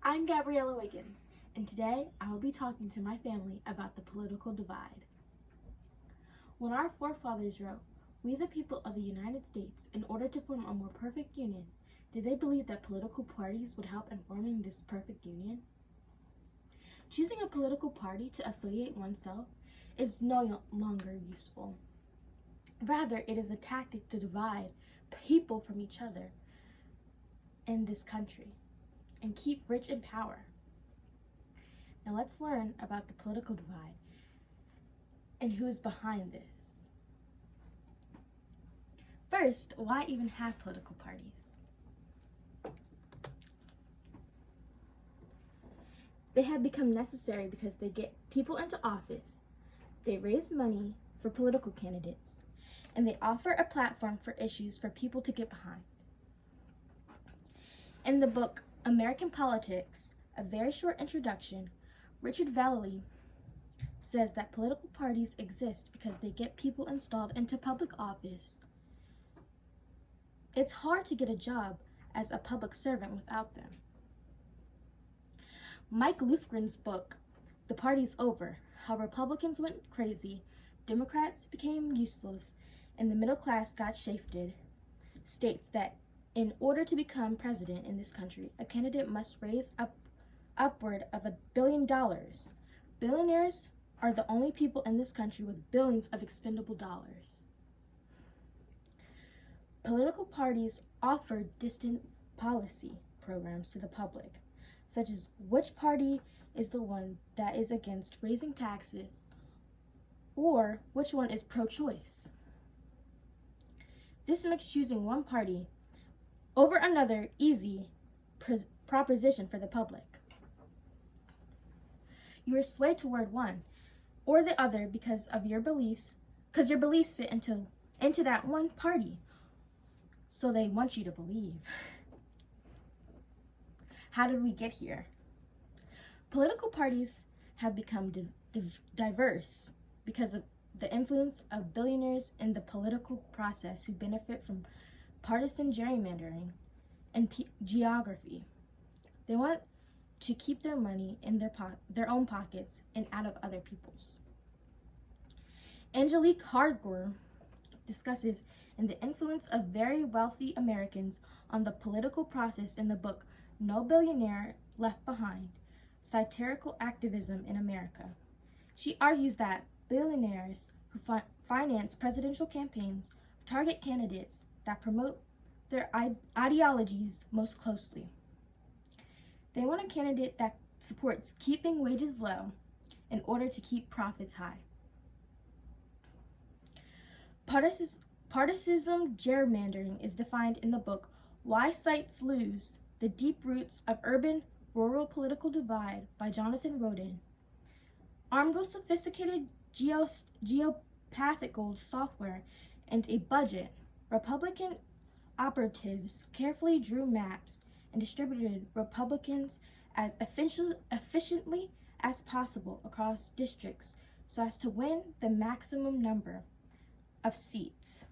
I'm Gabriella Wiggins, and today I will be talking to my family about the political divide. When our forefathers wrote, "We the people of the United States, in order to form a more perfect union," did they believe that political parties would help in forming this perfect union? Choosing a political party to affiliate oneself is no longer useful. Rather, it is a tactic to divide people from each other in this country and keep rich in power. Now let's learn about the political divide and who is behind this. First, why even have political parties? They have become necessary because they get people into office, they raise money for political candidates, and they offer a platform for issues for people to get behind. In the book American Politics, A Very Short Introduction, Richard Vallely says that political parties exist because they get people installed into public office. It's hard to get a job as a public servant without them. Mike Lufgren's book, The Party's Over, How Republicans Went Crazy, Democrats Became Useless, and the Middle Class Got Shafted, states that in order to become president in this country, a candidate must raise upward of $1 billion. Billionaires are the only people in this country with billions of expendable dollars. Political parties offer distant policy programs to the public, such as which party is the one that is against raising taxes, or which one is pro-choice. This makes choosing one party over another easy proposition for the public. You are swayed toward one or the other because your beliefs fit into that one party. So they want you to believe. How did we get here? Political parties have become diverse because of the influence of billionaires in the political process who benefit from partisan gerrymandering and geography. They want to keep their money in their own pockets and out of other people's. Angelique Hardcore discusses the influence of very wealthy Americans on the political process in the book No Billionaire Left Behind, Satirical Activism in America. She argues that billionaires who finance presidential campaigns target candidates that promote their ideologies most closely. They want a candidate that supports keeping wages low in order to keep profits high. Partisan gerrymandering is defined in the book Why Sites Lose: The Deep Roots of Urban-Rural Political Divide by Jonathan Roden. Armed with sophisticated geopathical software and a budget, Republican operatives carefully drew maps and distributed Republicans as efficiently as possible across districts so as to win the maximum number of seats.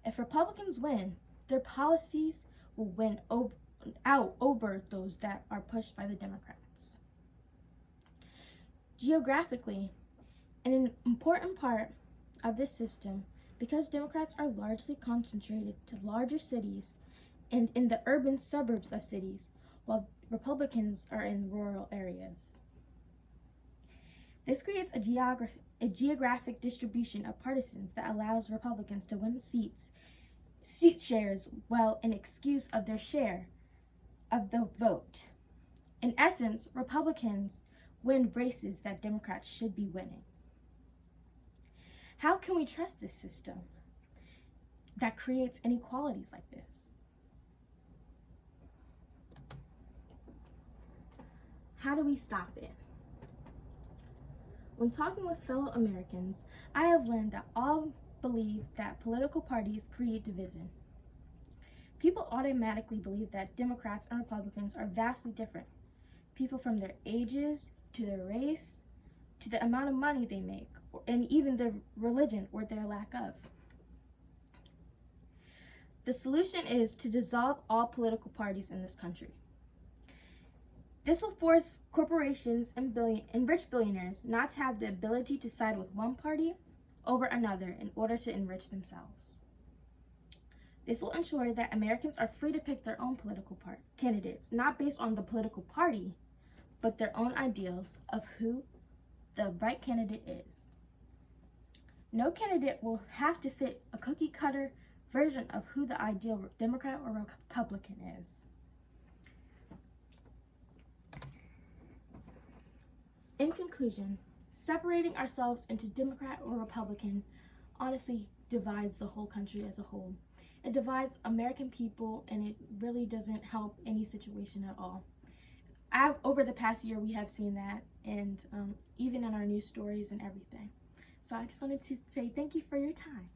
If Republicans win, their policies will win over those that are pushed by the Democrats. Geographically, an important part of this system, because Democrats are largely concentrated to larger cities and in the urban suburbs of cities, while Republicans are in rural areas. This creates a geographic distribution of partisans that allows Republicans to win seat shares well in excuse of their share of the vote. In essence, Republicans win races that Democrats should be winning. How can we trust this system that creates inequalities like this? How do we stop it? When talking with fellow Americans, I have learned that all believe that political parties create division. People automatically believe that Democrats and Republicans are vastly different. People from their ages, to their race, to the amount of money they make, and even their religion or their lack of. The solution is to dissolve all political parties in this country. This will force corporations and rich billionaires not to have the ability to side with one party over another in order to enrich themselves. This will ensure that Americans are free to pick their own political candidates, not based on the political party, but their own ideals of who the right candidate is. No candidate will have to fit a cookie-cutter version of who the ideal Democrat or Republican is. In conclusion, separating ourselves into Democrat or Republican honestly divides the whole country as a whole. It divides American people, and it really doesn't help any situation at all. Over the past year, we have seen that, and even in our news stories and everything. So I just wanted to say thank you for your time.